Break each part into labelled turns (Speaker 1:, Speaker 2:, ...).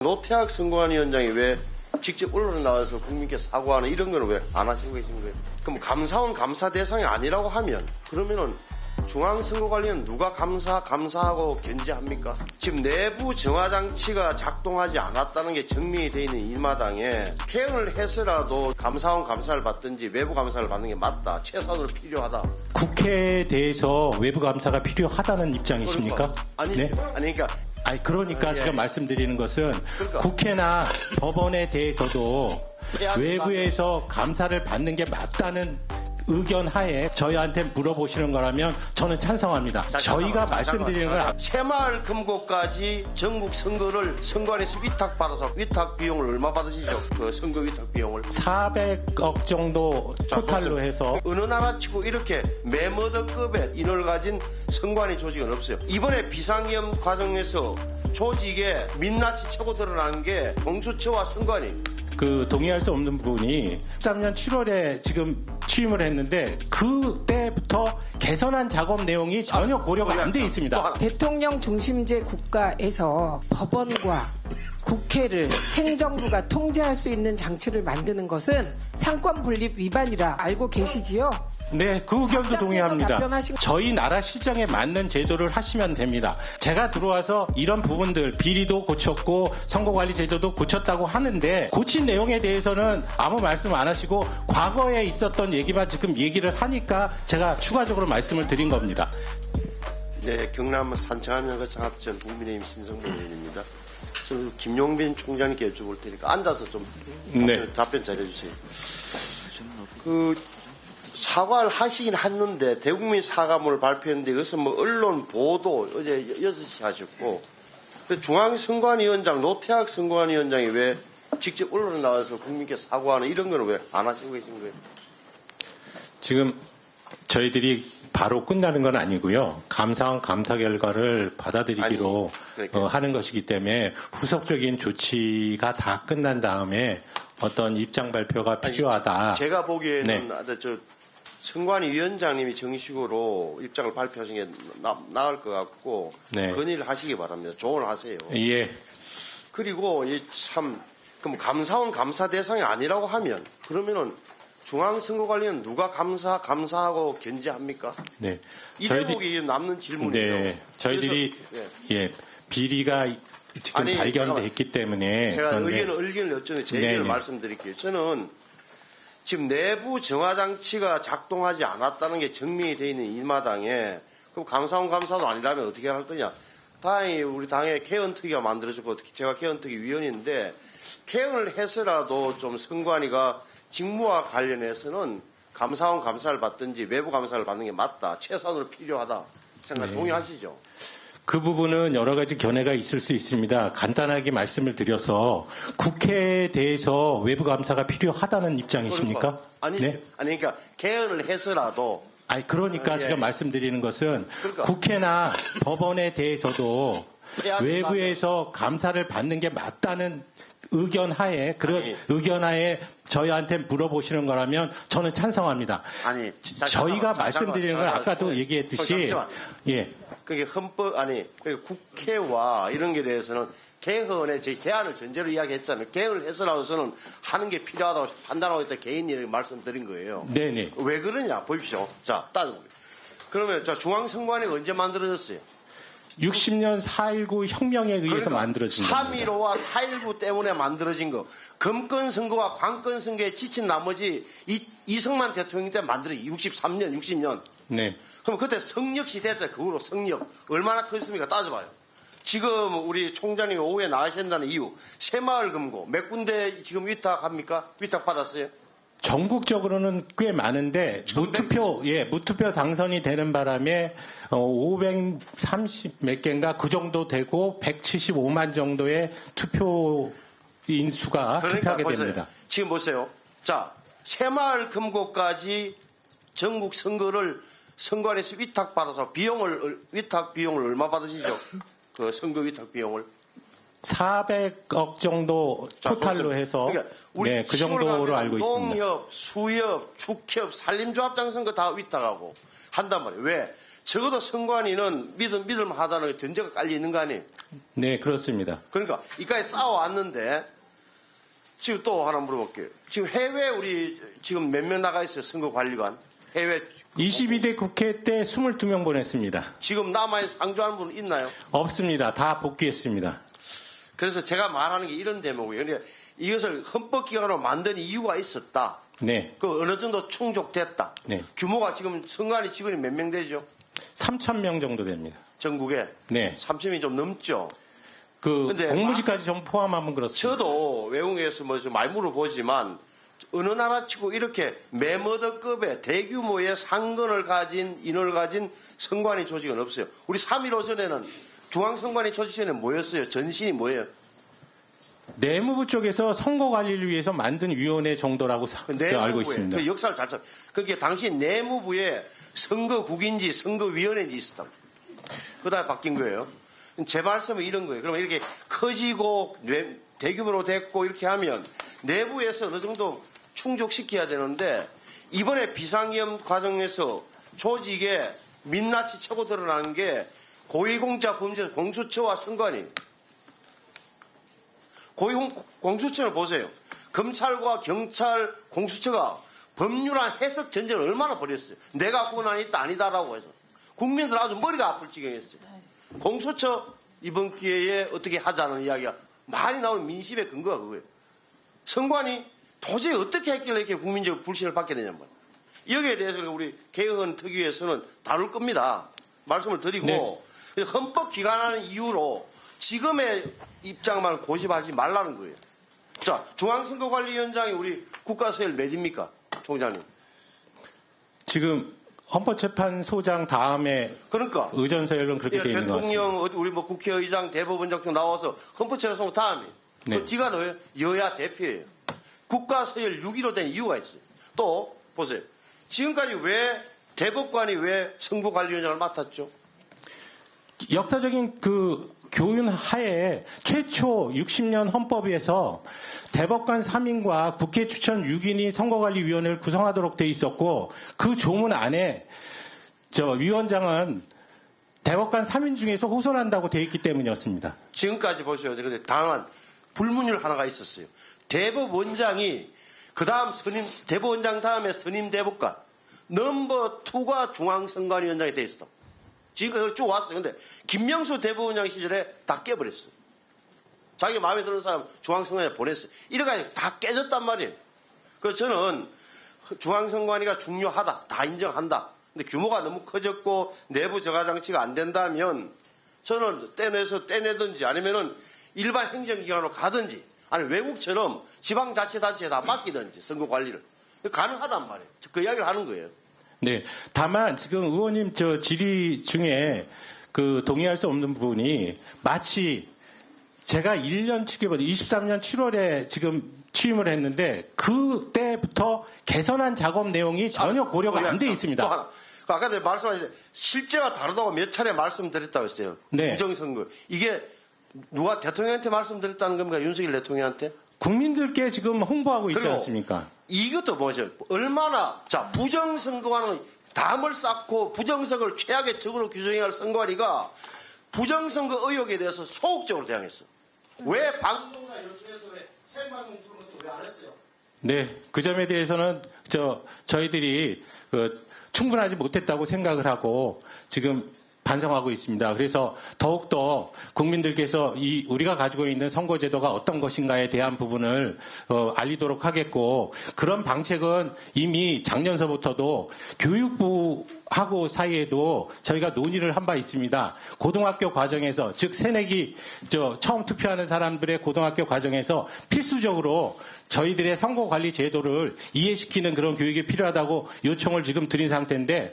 Speaker 1: 노태학 선관위원장이 왜 직접 언론에 나와서 국민께 사과하는 이런 거는 왜 안 하시고 계신 거예요? 그럼 감사원 감사 대상이 아니라고 하면 그러면은 중앙선거관리는 누가 감사하고 견제합니까? 지금 내부 정화장치가 작동하지 않았다는 게 증명이 돼 있는 이 마당에 개헌을 해서라도 감사원 감사를 받든지 외부 감사를 받는 게 맞다. 최소한으로 필요하다.
Speaker 2: 국회에 대해서 외부 감사가 필요하다는 입장이십니까? 그러니까 제가 말씀드리는 것은 국회나 법원에 대해서도 외부에서 감사를 받는 게 맞다는 의견 하에 저희한테 물어보시는 거라면 저는 찬성합니다. 저희가 말씀드리는 건
Speaker 1: 새마을 금고까지 전국 선거를 선관위에서 위탁받아서 위탁 비용을 얼마 받으시죠? 그 선거 위탁 비용을
Speaker 2: 400억 정도 토탈로 해서
Speaker 1: 어느 나라 치고 이렇게 매머더급의 인원을 가진 선관위 조직은 없어요. 이번에 비상계엄 과정에서 조직에 민낯이 최고 드러나는 게 공수처와 선관위.
Speaker 2: 동의할 수 없는 부분이 13년 7월에 지금 취임을 했는데 그때부터 개선한 작업 내용이 전혀 고려가 안 돼 있습니다.
Speaker 3: 대통령 중심제 국가에서 법원과 국회를 행정부가 통제할 수 있는 장치를 만드는 것은 상권 분립 위반이라 알고 계시지요?
Speaker 2: 네, 그 의견도 동의합니다.
Speaker 3: 답변하신...
Speaker 2: 저희 나라 실정에 맞는 제도를 하시면 됩니다. 제가 들어와서 이런 부분들 비리도 고쳤고 선거관리 제도도 고쳤다고 하는데 고친 내용에 대해서는 아무 말씀 안 하시고 과거에 있었던 얘기만 지금 얘기를 하니까 제가 추가적으로 말씀을 드린 겁니다.
Speaker 1: 네, 경남 산청하면과 장합전 국민의힘 신성범 의원입니다. 저는 김용빈 총장님께 여쭤볼 테니까 앉아서 좀 답변 잘해주세요. 사과를 하시긴 했는데 대국민 사과문을 발표했는데 이것은 언론 보도 어제 6시 하셨고 중앙선관위원장 노태학 선관위원장이 왜 직접 언론에 나와서 국민께 사과하는 이런 거는 왜 안 하시고 계신 거예요?
Speaker 2: 지금 저희들이 바로 끝나는 건 아니고요. 감사원 감사 결과를 받아들이기로 하는 것이기 때문에 후속적인 조치가 다 끝난 다음에 어떤 입장 발표가 필요하다.
Speaker 1: 제가 보기에는 선관위 위원장님이 정식으로 입장을 발표하신 게 나을 것 같고 건의를 하시기 바랍니다. 조언을 하세요.
Speaker 2: 예.
Speaker 1: 그리고 그럼 감사원 감사 대상이 아니라고 하면 그러면은 중앙선거관리는 누가 감사하고 견제합니까?
Speaker 2: 네.
Speaker 1: 이 대목이 남는 질문이죠.
Speaker 2: 네. 저희들이 비리가 지금 발견됐기 때문에
Speaker 1: 제가 의견을 여쭤서 제 의견을 말씀드릴게요. 저는 지금 내부 정화장치가 작동하지 않았다는 게 증명이 돼 있는 이 마당에 그럼 감사원 감사도 아니라면 어떻게 할 거냐? 다행히 우리 당에 개헌특위가 만들어졌고 제가 개헌특위 위원인데 개헌을 해서라도 좀 선관위가 직무와 관련해서는 감사원 감사를 받든지 외부 감사를 받는 게 맞다. 최소한으로 필요하다. 생각 동의하시죠?
Speaker 2: 그 부분은 여러 가지 견해가 있을 수 있습니다. 간단하게 말씀을 드려서 국회에 대해서 외부 감사가 필요하다는 입장이십니까?
Speaker 1: 그러니까 개헌을 해서라도
Speaker 2: 제가 말씀드리는 것은 국회나 법원에 대해서도 외부에서 감사를 받는 게 맞다는 의견 하에 의견 하에 저희한테 물어보시는 거라면 저는 찬성합니다. 저희가 말씀드리는 건 아까도 얘기했듯이
Speaker 1: 그게 국회와 이런 게 대해서는 개헌의 개헌을 전제로 이야기했잖아요. 개헌을 해서라도서는 하는 게 필요하다고 판단하고 있다 개인이 말씀드린 거예요.
Speaker 2: 네네.
Speaker 1: 왜 그러냐 보십시오. 자, 따져봅니다. 그러면 중앙선관위가 언제 만들어졌어요?
Speaker 2: 60년 4.19 혁명에 의해서 만들어진 겁니다.
Speaker 1: 3.15와 4.19 때문에 만들어진 거. 금권선거와 관건선거에 지친 나머지 이승만 대통령 때 만들어진 63년, 60년.
Speaker 2: 네.
Speaker 1: 그럼 그때 성역시 됐잖아요. 그 후로 성역. 얼마나 컸습니까? 따져봐요. 지금 우리 총장님이 오후에 나가신다는 이유. 새마을 금고. 몇 군데 지금 위탁합니까? 위탁받았어요?
Speaker 2: 전국적으로는 꽤 많은데 무투표 당선이 되는 바람에 530 몇 개인가 그 정도 되고 175만 정도의 투표인 수가 투표하게 됩니다.
Speaker 1: 지금 보세요. 자, 새마을 금고까지 전국 선거를 선관위에서 위탁받아서 위탁 비용을 얼마 받으시죠? 그 선거 위탁 비용을
Speaker 2: 400억 정도 토탈로 해서
Speaker 1: 우리
Speaker 2: 그 정도로 알고 있습니다.
Speaker 1: 농협, 수협, 축협, 산림조합장 선거 다 위탁하고 한단 말이에요. 왜? 적어도 선관위는 믿을만하다는 전제가 깔려 있는 거 아니에요?
Speaker 2: 네, 그렇습니다.
Speaker 1: 그러니까 이까지 싸워왔는데 지금 또 하나 물어볼게요. 지금 해외 우리 지금 몇 명 나가 있어요? 선거관리관 해외
Speaker 2: 22대 국회 때 22명 보냈습니다.
Speaker 1: 지금 남아있는 상주하는 분은 있나요?
Speaker 2: 없습니다. 다 복귀했습니다.
Speaker 1: 그래서 제가 말하는 게 이런 대목이에요. 그러니까 이것을 헌법기관으로 만든 이유가 있었다.
Speaker 2: 네,
Speaker 1: 그 어느 정도 충족됐다.
Speaker 2: 네.
Speaker 1: 규모가 지금 선관위 직원이 몇 명 되죠?
Speaker 2: 3,000명 정도 됩니다.
Speaker 1: 전국에
Speaker 2: 네,
Speaker 1: 3,000명이 좀 넘죠.
Speaker 2: 그
Speaker 1: 근데
Speaker 2: 공무직까지 좀 포함하면 그렇습니다.
Speaker 1: 저도 외국에서 좀 말문을 보지만 어느 나라치고 이렇게 메머더급의 대규모의 상권을 가진 인원을 가진 선관위 조직은 없어요. 우리 3.15 전에는 중앙선관위 조직 전에 뭐였어요? 전신이 뭐예요?
Speaker 2: 내무부 쪽에서 선거관리를 위해서 만든 위원회 정도라고 알고 있습니다.
Speaker 1: 그 역사를 잘 참. 그게 당시 내무부에 선거국인지 선거위원회인지 있었다. 그다음에 바뀐 거예요. 제 말씀은 이런 거예요. 그러면 이렇게 커지고 대규모로 됐고 이렇게 하면 내부에서 어느 정도 충족시켜야 되는데 이번에 비상위험 과정에서 조직에 민낯이 최고 드러나는 게 고위공자 범죄 공수처와 선관위. 공수처를 보세요. 검찰과 경찰, 공수처가 법률안 해석 전쟁을 얼마나 벌였어요. 내가 권한이 있다 아니다라고 해서. 국민들 아주 머리가 아플 지경이었어요. 공수처 이번 기회에 어떻게 하자는 이야기가 많이 나오는 민심의 근거가 그거예요. 선관위 도저히 어떻게 했길래 이렇게 국민적 불신을 받게 되냐면 여기에 대해서 우리 개헌 특위에서는 다룰 겁니다. 말씀을 드리고
Speaker 2: 네.
Speaker 1: 헌법 기관하는 이유로 지금의 입장만 고집하지 말라는 거예요. 자, 중앙선거관리위원장이 우리 국가서열 몇입니까? 총장님.
Speaker 2: 지금 헌법재판소장 다음에
Speaker 1: 그러니까
Speaker 2: 의전서열은 그렇게 되어 있는 것 같습니다.
Speaker 1: 대통령, 우리 뭐 국회의장, 대법원장 중 나와서 헌법재판소 다음에
Speaker 2: 네.
Speaker 1: 그 뒤가 너예요? 여야 대표예요. 국가서열 6위로 된 이유가 있어요. 또 보세요. 지금까지 왜 대법관이 왜 선거관리위원장을 맡았죠?
Speaker 2: 역사적인 그 교훈 하에 최초 60년 헌법에서 대법관 3인과 국회 추천 6인이 선거관리위원회를 구성하도록 돼 있었고 그 조문 안에 위원장은 대법관 3인 중에서 호선한다고 돼 있기 때문이었습니다.
Speaker 1: 지금까지 보셔야 돼요. 근데 다만 불문율 하나가 있었어요. 대법원장이 그 다음 대법원장 다음에 선임 대법관 넘버 2가 중앙선관위원장이 돼 있었다. 지금까지 쭉 왔어요. 근데 김명수 대법원장 시절에 다 깨버렸어요. 자기 마음에 드는 사람 중앙선관위에 보냈어요. 이래가지고 다 깨졌단 말이에요. 그래서 저는 중앙선관위가 중요하다. 다 인정한다. 근데 규모가 너무 커졌고 내부 저하장치가 안 된다면 저는 떼내든지 아니면은 일반 행정기관으로 가든지 아니 외국처럼 지방자치단체에 다 맡기든지 선거관리를 가능하단 말이에요. 그 이야기를 하는 거예요.
Speaker 2: 네. 다만 지금 의원님 질의 중에 그 동의할 수 없는 부분이 마치 제가 1년 7개월, 23년 7월에 지금 취임을 했는데 그때부터 개선한 작업 내용이 전혀 고려가 안 돼 있습니다.
Speaker 1: 또 하나. 아까 내가 말씀하신 실제와 다르다고 몇 차례 말씀드렸다고 했어요.
Speaker 2: 네.
Speaker 1: 부정선거. 이게 누가 대통령한테 말씀드렸다는 겁니까? 윤석열 대통령한테?
Speaker 2: 국민들께 지금 홍보하고 있지
Speaker 1: 그리고
Speaker 2: 않습니까?
Speaker 1: 이것도 뭐죠? 얼마나 부정선거와는 담을 쌓고 부정선거를 최악의 적으로 규정해야 할 선거관리가 부정선거 의혹에 대해서 소극적으로 대응했어. 왜 방송이나 이런 쪽에서 왜 생방송 틀는 것도 왜 안 했어요?
Speaker 2: 네, 그 점에 대해서는 저희들이 충분하지 못했다고 생각을 하고 지금 반성하고 있습니다. 그래서 더욱더 국민들께서 우리가 가지고 있는 선거제도가 어떤 것인가에 대한 부분을 알리도록 하겠고 그런 방책은 이미 작년서부터도 교육부하고 사이에도 저희가 논의를 한 바 있습니다. 고등학교 과정에서 즉 새내기 처음 투표하는 사람들의 고등학교 과정에서 필수적으로 저희들의 선거관리 제도를 이해시키는 그런 교육이 필요하다고 요청을 지금 드린 상태인데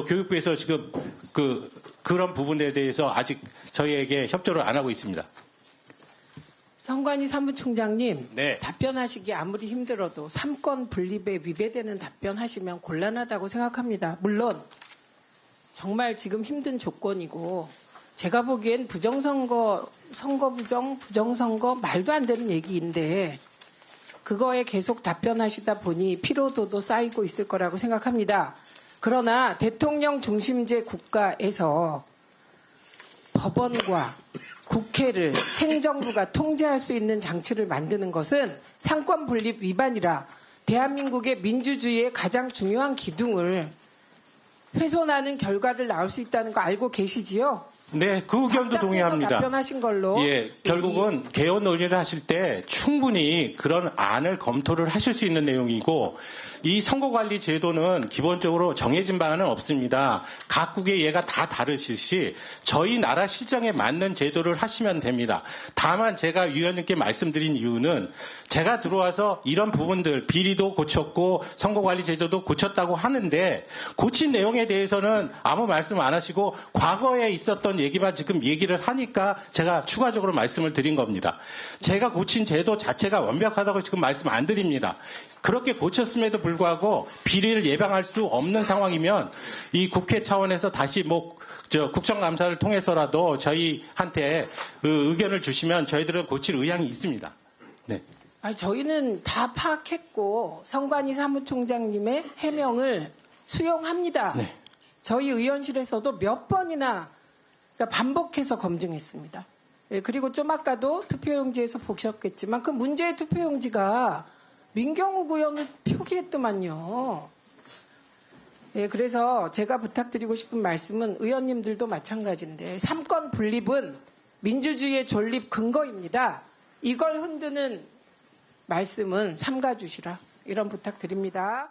Speaker 2: 교육부에서 지금 그런 부분에 대해서 아직 저희에게 협조를 안 하고 있습니다.
Speaker 3: 선관위 사무총장님,
Speaker 2: 네.
Speaker 3: 답변하시기 아무리 힘들어도 삼권 분립에 위배되는 답변하시면 곤란하다고 생각합니다. 물론 정말 지금 힘든 조건이고 제가 보기엔 부정선거, 선거부정, 부정선거 말도 안 되는 얘기인데 그거에 계속 답변하시다 보니 피로도도 쌓이고 있을 거라고 생각합니다. 그러나 대통령 중심제 국가에서 법원과 국회를 행정부가 통제할 수 있는 장치를 만드는 것은 상권 분립 위반이라 대한민국의 민주주의의 가장 중요한 기둥을 훼손하는 결과를 낳을 수 있다는 거 알고 계시지요?
Speaker 2: 네, 그 의견도 동의합니다.
Speaker 3: 답변하신 걸로.
Speaker 2: 예, 결국은 개헌 논의를 하실 때 충분히 그런 안을 검토를 하실 수 있는 내용이고, 이 선거관리 제도는 기본적으로 정해진 바는 없습니다. 각국의 예가 다 다르듯이 저희 나라 실정에 맞는 제도를 하시면 됩니다. 다만 제가 위원님께 말씀드린 이유는 제가 들어와서 이런 부분들 비리도 고쳤고 선거관리 제도도 고쳤다고 하는데 고친 내용에 대해서는 아무 말씀 안 하시고 과거에 있었던 얘기만 지금 얘기를 하니까 제가 추가적으로 말씀을 드린 겁니다. 제가 고친 제도 자체가 완벽하다고 지금 말씀 안 드립니다. 그렇게 고쳤음에도 불구하고 비리를 예방할 수 없는 상황이면 이 국회 차원에서 다시 국정감사를 통해서라도 저희한테 그 의견을 주시면 저희들은 고칠 의향이 있습니다. 네.
Speaker 3: 아니, 저희는 다 파악했고 선관위 사무총장님의 해명을 수용합니다.
Speaker 2: 네.
Speaker 3: 저희 의원실에서도 몇 번이나 그러니까 반복해서 검증했습니다. 예, 그리고 좀 아까도 투표용지에서 보셨겠지만 그 문제의 투표용지가 민경욱 의원을 표기했더만요. 예, 그래서 제가 부탁드리고 싶은 말씀은 의원님들도 마찬가지인데 삼권 분립은 민주주의의 존립 근거입니다. 이걸 흔드는 말씀은 삼가주시라 이런 부탁드립니다.